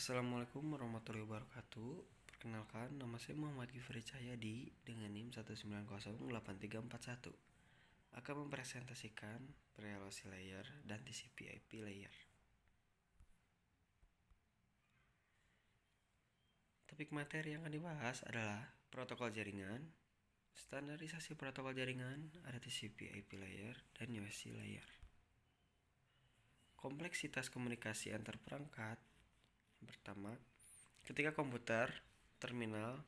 Assalamualaikum warahmatullahi wabarakatuh. Perkenalkan, nama saya Muhammad Gifri Cahyadi dengan NIM 1908341. Akan mempresentasikan relasi layer dan TCP/IP layer. Topik materi yang akan dibahas adalah protokol jaringan, standarisasi protokol jaringan, ada TCP/IP layer dan USC layer. Kompleksitas komunikasi antar perangkat. Yang pertama, ketika komputer, terminal,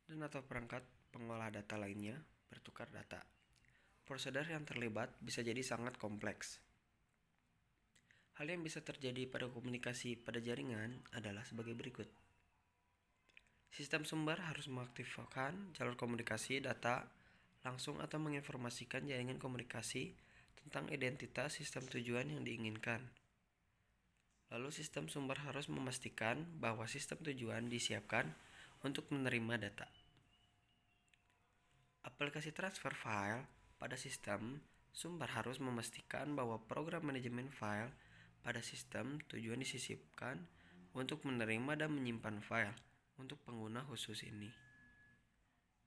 dan atau perangkat pengolah data lainnya bertukar data, prosedur yang terlibat bisa jadi sangat kompleks. Hal yang bisa terjadi pada komunikasi pada jaringan adalah sebagai berikut. Sistem sumber harus mengaktifkan jalur komunikasi data langsung atau menginformasikan jaringan komunikasi tentang identitas sistem tujuan yang diinginkan. Lalu sistem sumber harus memastikan bahwa sistem tujuan disiapkan untuk menerima data. Aplikasi transfer file pada sistem sumber harus memastikan bahwa program manajemen file pada sistem tujuan disisipkan untuk menerima dan menyimpan file untuk pengguna khusus ini.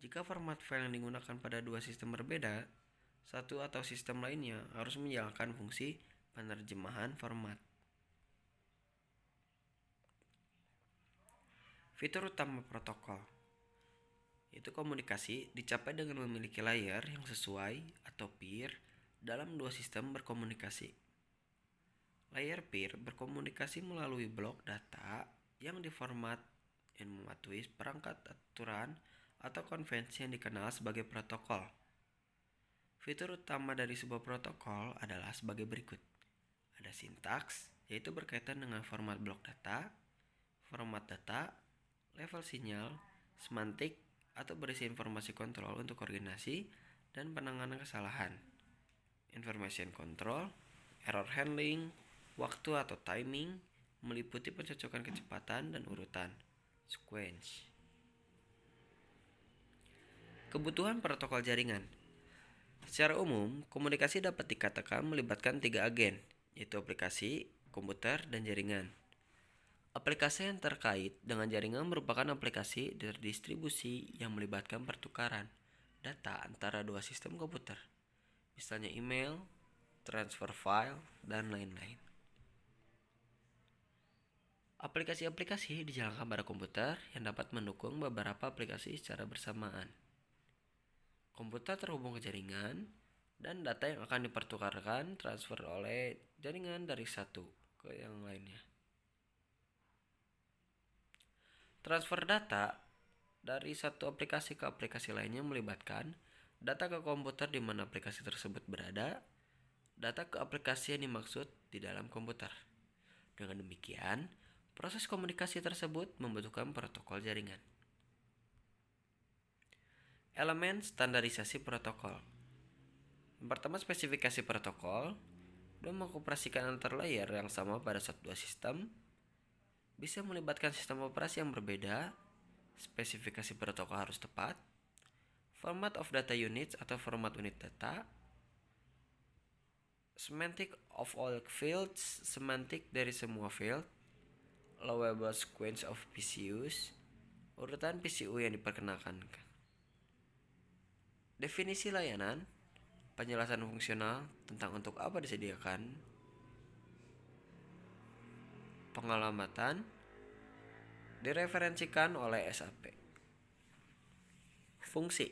Jika format file yang digunakan pada dua sistem berbeda, satu atau sistem lainnya harus menjalankan fungsi penerjemahan format. Fitur utama protokol yaitu komunikasi dicapai dengan memiliki layer yang sesuai atau peer dalam dua sistem berkomunikasi. Layer peer berkomunikasi melalui blok data yang diformat dan mematuhi perangkat aturan atau konvensi yang dikenal sebagai protokol. Fitur utama dari sebuah protokol adalah sebagai berikut. Ada sintaks, yaitu berkaitan dengan format blok data, format data, level sinyal, semantik, atau berisi informasi kontrol untuk koordinasi dan penanganan kesalahan. Information control, error handling, waktu atau timing, meliputi pencocokan kecepatan dan urutan, sequence. Kebutuhan protokol jaringan. Secara umum, komunikasi dapat dikatakan melibatkan 3 agen, yaitu aplikasi, komputer, dan jaringan. Aplikasi yang terkait dengan jaringan merupakan aplikasi terdistribusi yang melibatkan pertukaran data antara dua sistem komputer, misalnya email, transfer file, dan lain-lain. Aplikasi-aplikasi dijalankan pada komputer yang dapat mendukung beberapa aplikasi secara bersamaan. Komputer terhubung ke jaringan, dan data yang akan dipertukarkan transfer oleh jaringan dari satu ke yang lainnya. Transfer data dari satu aplikasi ke aplikasi lainnya melibatkan data ke komputer di mana aplikasi tersebut berada, data ke aplikasi yang dimaksud di dalam komputer. Dengan demikian, proses komunikasi tersebut membutuhkan protokol jaringan. Elemen standarisasi protokol. Yang pertama, spesifikasi protokol dan mengoperasikan antar layer yang sama pada dua sistem bisa melibatkan sistem operasi yang berbeda. Spesifikasi protokol harus tepat. Format of data units atau format unit data. Semantic of all fields, semantik dari semua field. Allowable sequence of PCUs, urutan PCU yang diperkenalkan. Definisi layanan, penjelasan fungsional tentang untuk apa disediakan, pengalamatan, direferensikan oleh SAP. Fungsi,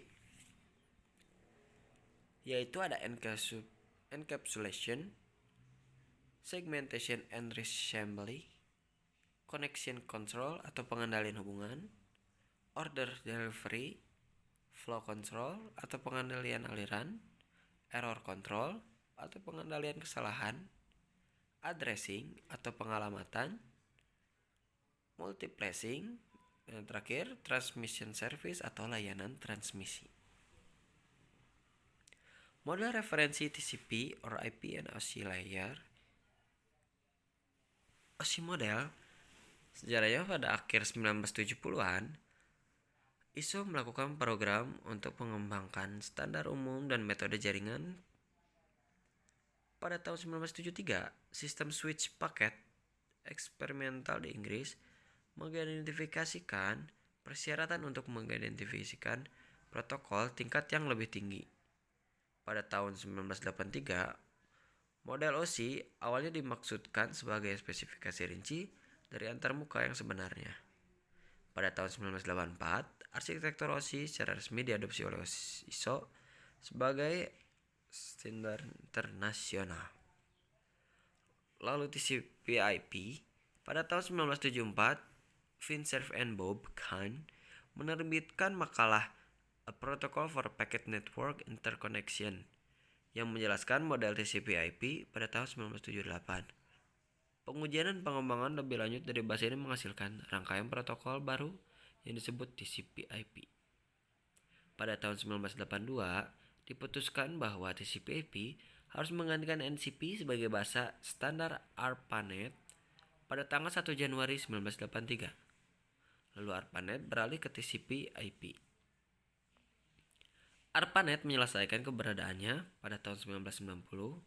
yaitu ada encapsulation, segmentation and reassembly, connection control atau pengendalian hubungan, order delivery, flow control atau pengendalian aliran, error control atau pengendalian kesalahan, addressing atau pengalamatan, multiplexing, dan terakhir transmission service atau layanan transmisi. Model referensi TCP or IP and OSI layer. OSI model sejarahnya pada akhir 1970-an, ISO melakukan program untuk mengembangkan standar umum dan metode jaringan. Pada tahun 1973, sistem switch paket eksperimental di Inggris mengidentifikasikan persyaratan untuk mengidentifikasikan protokol tingkat yang lebih tinggi. Pada tahun 1983, model OSI awalnya dimaksudkan sebagai spesifikasi rinci dari antarmuka yang sebenarnya. Pada tahun 1984, arsitektur OSI secara resmi diadopsi oleh ISO sebagai standar internasional. Lalu TCP/IP pada tahun 1974, Vincerf and Bob Kahn menerbitkan makalah A Protocol for Packet Network Interconnection yang menjelaskan model TCP/IP pada tahun 1978. Pengujian dan pengembangan lebih lanjut dari bahasa ini menghasilkan rangkaian protokol baru yang disebut TCP/IP. Pada tahun 1982, diputuskan bahwa TCP/IP harus menggantikan NCP sebagai bahasa standar ARPANET pada tanggal 1 Januari 1983. Lalu ARPANET beralih ke TCP/IP. ARPANET menyelesaikan keberadaannya pada tahun 1990.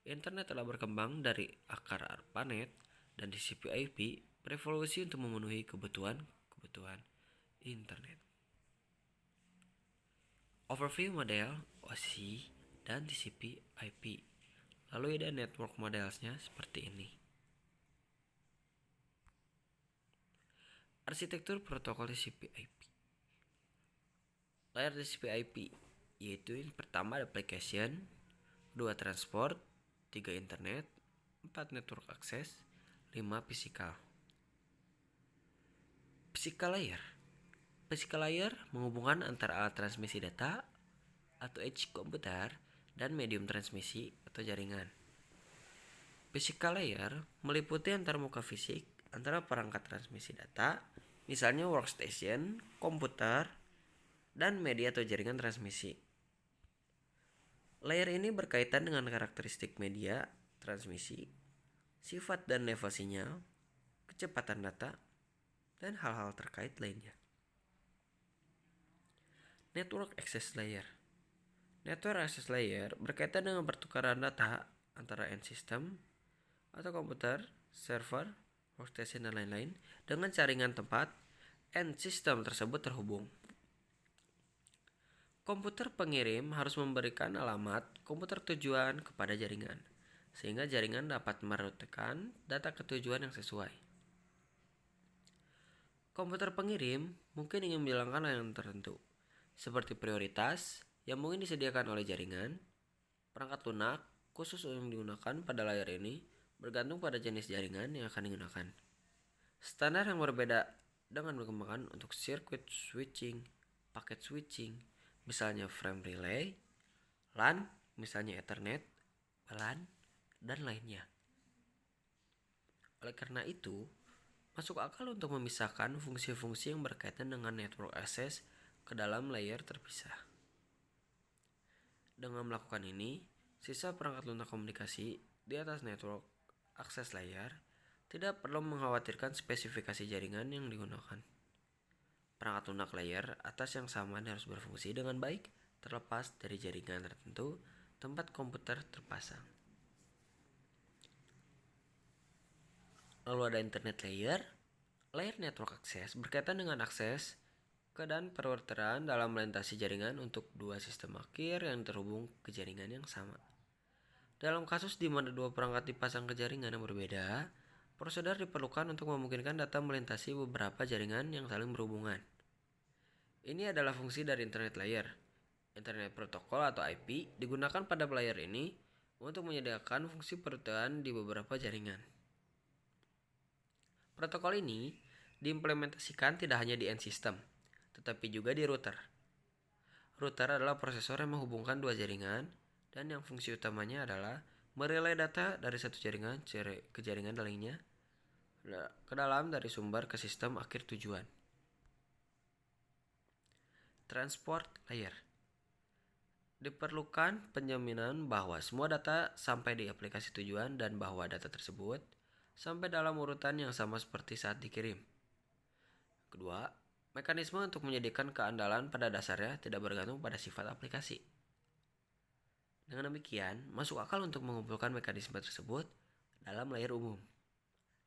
Internet telah berkembang dari akar ARPANET dan TCP/IP berevolusi untuk memenuhi kebutuhan internet. Overview model OSI dan TCP/IP. Lalu ada network modelsnya seperti ini. Arsitektur protokol TCP/IP. Layer TCP/IP yaitu yang pertama application, 2 transport, 3 internet, 4 network access, 5 physical. Physical layer menghubungkan antara alat transmisi data atau edge komputer dan medium transmisi atau jaringan. Physical layer meliputi antarmuka fisik antara perangkat transmisi data, misalnya workstation, komputer, dan media atau jaringan transmisi. Layer ini berkaitan dengan karakteristik media transmisi, sifat dan level sinyal, kecepatan data, dan hal-hal terkait lainnya. Network Access Layer. Network Access Layer berkaitan dengan pertukaran data antara end system atau komputer, server, workstation, dan lain-lain dengan jaringan tempat end system tersebut terhubung. Komputer pengirim harus memberikan alamat komputer tujuan kepada jaringan, sehingga jaringan dapat merutkan data ke tujuan yang sesuai. Komputer pengirim mungkin ingin menjalankan layanan tertentu, seperti prioritas yang mungkin disediakan oleh jaringan. Perangkat lunak khusus yang digunakan pada layar ini bergantung pada jenis jaringan yang akan digunakan. Standar yang berbeda dengan perkembangan untuk circuit switching, packet switching, misalnya frame relay, LAN, misalnya Ethernet, WLAN, dan lainnya. Oleh karena itu, masuk akal untuk memisahkan fungsi-fungsi yang berkaitan dengan network access ke dalam layer terpisah. Dengan melakukan ini, sisa perangkat lunak komunikasi di atas network access layer tidak perlu mengkhawatirkan spesifikasi jaringan yang digunakan. Perangkat lunak layer atas yang sama harus berfungsi dengan baik terlepas dari jaringan tertentu tempat komputer terpasang. Lalu ada internet layer. Layer network access berkaitan dengan akses ke dan perorderan dalam melintasi jaringan untuk dua sistem akhir yang terhubung ke jaringan yang sama. Dalam kasus di mana dua perangkat dipasang ke jaringan yang berbeda, prosedur diperlukan untuk memungkinkan data melintasi beberapa jaringan yang saling berhubungan. Ini adalah fungsi dari internet layer. Internet protokol atau IP digunakan pada layer ini untuk menyediakan fungsi perorderan di beberapa jaringan. Protokol ini diimplementasikan tidak hanya di end system, tetapi juga di router. Router adalah prosesor yang menghubungkan dua jaringan dan yang fungsi utamanya adalah merelay data dari satu jaringan ke jaringan lainnya ke dalam dari sumber ke sistem akhir tujuan. Transport layer. Diperlukan penjaminan bahwa semua data sampai di aplikasi tujuan dan bahwa data tersebut sampai dalam urutan yang sama seperti saat dikirim. Kedua, mekanisme untuk menyediakan keandalan pada dasarnya tidak bergantung pada sifat aplikasi. Dengan demikian, masuk akal untuk mengumpulkan mekanisme tersebut dalam layer umum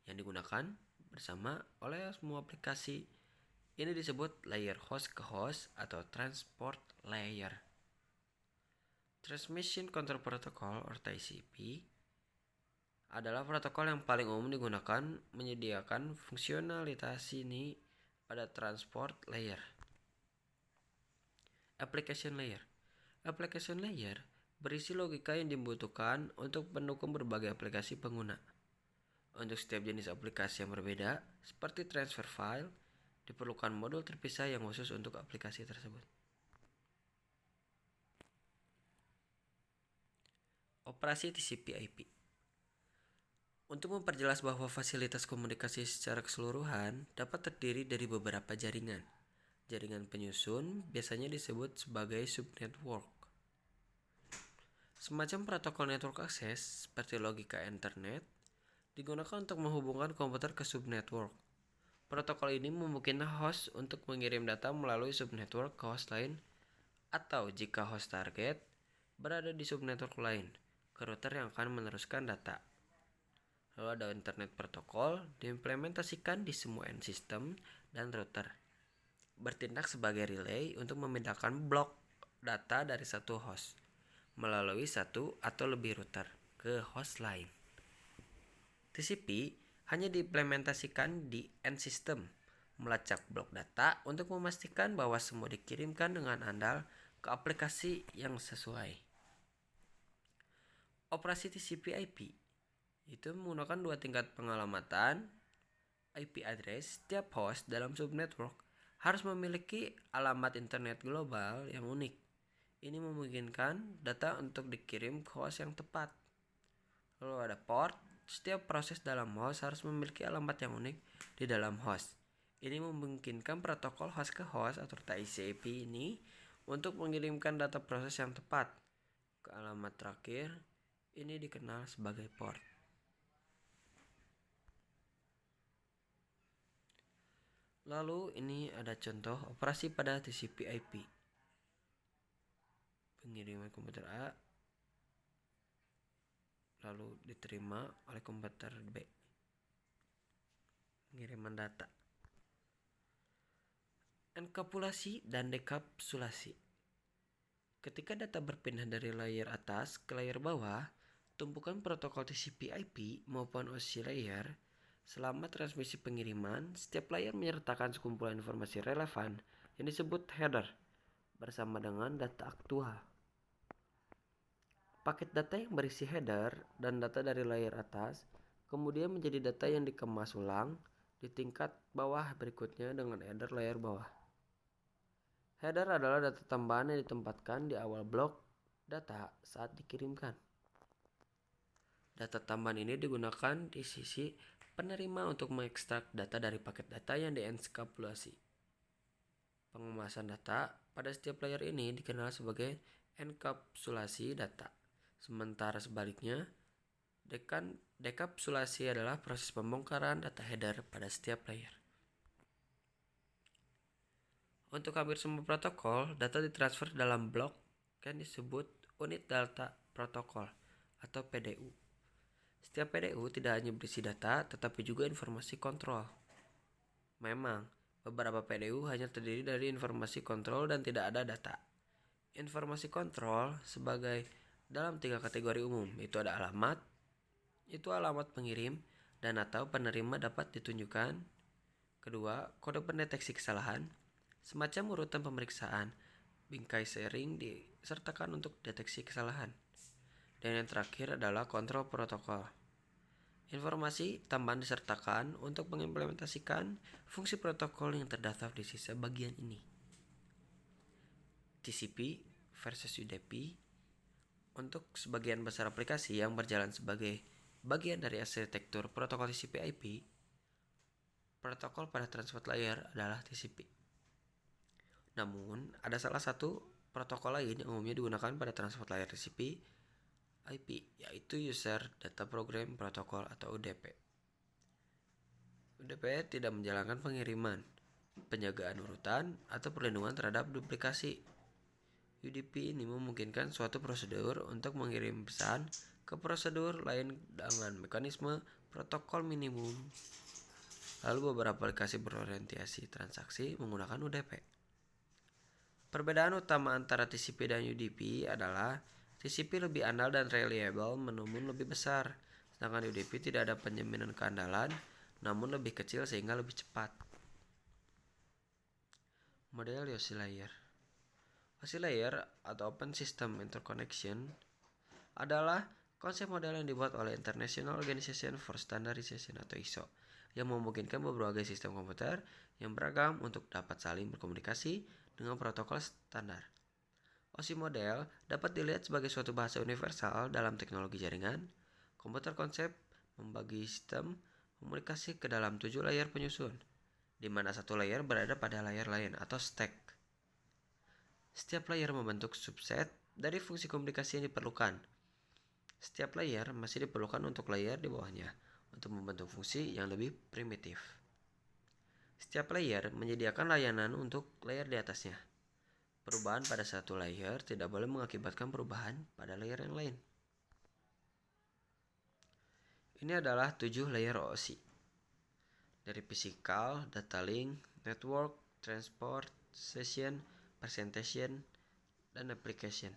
yang digunakan bersama oleh semua aplikasi. Ini disebut layer host ke host atau transport layer. Transmission Control Protocol atau TCP adalah protokol yang paling umum digunakan menyediakan fungsionalitas ini pada transport layer. Application layer. Application layer berisi logika yang dibutuhkan untuk mendukung berbagai aplikasi pengguna. Untuk setiap jenis aplikasi yang berbeda, seperti transfer file, diperlukan modul terpisah yang khusus untuk aplikasi tersebut. Operasi TCP/IP. Untuk memperjelas bahwa fasilitas komunikasi secara keseluruhan dapat terdiri dari beberapa jaringan. Jaringan penyusun biasanya disebut sebagai subnetwork. Semacam protokol network access seperti logika Ethernet digunakan untuk menghubungkan komputer ke subnetwork. Protokol ini memungkinkan host untuk mengirim data melalui subnetwork ke host lain atau jika host target berada di subnetwork lain, ke router yang akan meneruskan data. Lalu ada Internet Protocol diimplementasikan di semua end system dan router. Bertindak sebagai relay untuk memindahkan blok data dari satu host melalui satu atau lebih router ke host lain. TCP hanya diimplementasikan di end system, melacak blok data untuk memastikan bahwa semua dikirimkan dengan andal ke aplikasi yang sesuai. Operasi TCP/IP itu menggunakan dua tingkat pengalamatan IP address. Setiap host dalam subnetwork harus memiliki alamat internet global yang unik. Ini memungkinkan data untuk dikirim ke host yang tepat. Lalu ada port. Setiap proses dalam host harus memiliki alamat yang unik di dalam host. Ini memungkinkan protokol host ke host atau TCP ini untuk mengirimkan data proses yang tepat ke alamat terakhir. Ini dikenal sebagai port. Lalu ini ada contoh operasi pada TCP/IP. Pengiriman komputer A lalu diterima oleh komputer B. Pengiriman data. Enkapsulasi dan dekapsulasi. Ketika data berpindah dari layer atas ke layer bawah, tumpukan protokol TCP/IP maupun OSI layer selama transmisi pengiriman, setiap layer menyertakan sekumpulan informasi relevan yang disebut header bersama dengan data aktual. Paket data yang berisi header dan data dari layer atas kemudian menjadi data yang dikemas ulang di tingkat bawah berikutnya dengan header layer bawah. Header adalah data tambahan yang ditempatkan di awal blok data saat dikirimkan. Data tambahan ini digunakan di sisi penerima untuk mengekstrak data dari paket data yang dienkapsulasi. Pengemasan data pada setiap layer ini dikenal sebagai enkapsulasi data. Sementara sebaliknya, dekapsulasi adalah proses pembongkaran data header pada setiap layer. Untuk hampir semua protokol, data ditransfer dalam blok yang disebut unit data protokol atau PDU. Setiap PDU tidak hanya berisi data, tetapi juga informasi kontrol. Memang, beberapa PDU hanya terdiri dari informasi kontrol dan tidak ada data. Informasi kontrol sebagai dalam 3 kategori umum, yaitu ada alamat, itu alamat pengirim dan atau penerima dapat ditunjukkan. Kedua, kode pendeteksi kesalahan, semacam urutan pemeriksaan, bingkai sharing disertakan untuk deteksi kesalahan. Dan yang terakhir adalah kontrol protokol. Informasi tambahan disertakan untuk mengimplementasikan fungsi protokol yang terdaftar di sisa bagian ini. TCP versus UDP. Untuk sebagian besar aplikasi yang berjalan sebagai bagian dari arsitektur protokol TCP/IP, protokol pada transport layer adalah TCP. Namun, ada salah satu protokol lain yang umumnya digunakan pada transport layer TCP/IP, yaitu User Data Program Protocol atau UDP. UDP tidak menjalankan pengiriman, penjagaan urutan, atau perlindungan terhadap duplikasi. UDP ini memungkinkan suatu prosedur untuk mengirim pesan ke prosedur lain dengan mekanisme protokol minimum. Lalu beberapa aplikasi berorientasi transaksi menggunakan UDP. Perbedaan utama antara TCP dan UDP adalah TCP lebih andal dan reliable namun lebih besar, sedangkan UDP tidak ada penjaminan keandalan namun lebih kecil sehingga lebih cepat. Model Yossi Layer. Yossi Layer atau Open System Interconnection adalah konsep model yang dibuat oleh International Organization for Standardization atau ISO yang memungkinkan berbagai sistem komputer yang beragam untuk dapat saling berkomunikasi dengan protokol standar. OSI model dapat dilihat sebagai suatu bahasa universal dalam teknologi jaringan. Komputer konsep membagi sistem komunikasi ke dalam 7 layer penyusun, di mana satu layer berada pada layer lain atau stack. Setiap layer membentuk subset dari fungsi komunikasi yang diperlukan. Setiap layer masih diperlukan untuk layer di bawahnya untuk membentuk fungsi yang lebih primitif. Setiap layer menyediakan layanan untuk layer di atasnya. Perubahan pada satu layer tidak boleh mengakibatkan perubahan pada layer yang lain. Ini adalah 7 layer OSI. Dari physical, data link, network, transport, session, presentation, dan application.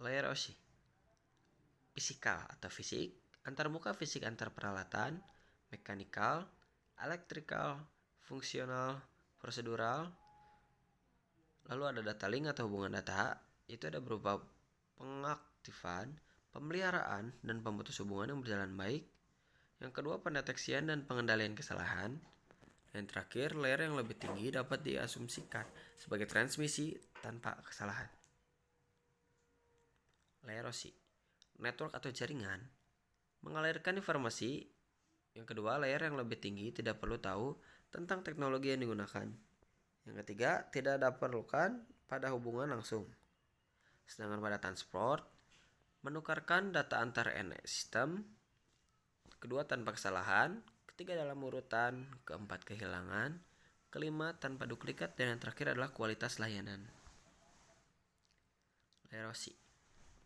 Layer OSI. Fisikal atau fisik, antarmuka fisik antar peralatan, mekanikal, elektrikal, fungsional, prosedural. Lalu ada data link atau hubungan data, itu ada berupa pengaktifan, pemeliharaan, dan pemutus hubungan yang berjalan baik. Yang kedua, pendeteksian dan pengendalian kesalahan. Yang terakhir, layer yang lebih tinggi dapat diasumsikan sebagai transmisi tanpa kesalahan. Layer OSI, network atau jaringan, mengalirkan informasi. Yang kedua, layer yang lebih tinggi tidak perlu tahu tentang teknologi yang digunakan. Yang ketiga, tidak ada perlukan pada hubungan langsung. Sedangkan pada transport, menukarkan data antar sistem. Kedua, tanpa kesalahan. Ketiga, dalam urutan. Keempat, kehilangan. Kelima, tanpa duplikat. Dan yang terakhir adalah kualitas layanan. Layer OSI.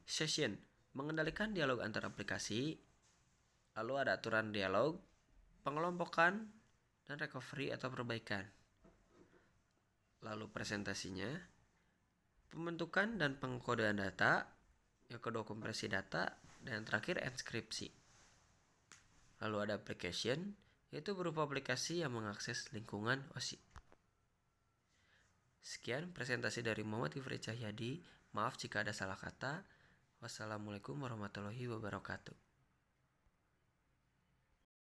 Session, mengendalikan dialog antar aplikasi. Lalu ada aturan dialog, pengelompokan, dan recovery atau perbaikan. Lalu presentasinya, pembentukan dan pengkodean data. Yang kedua, kompresi data. Dan yang terakhir, enskripsi. Lalu ada application, yaitu berupa aplikasi yang mengakses lingkungan OSI. Sekian presentasi dari Muhammad Ifri Cahyadi. Maaf jika ada salah kata. Wassalamualaikum warahmatullahi wabarakatuh.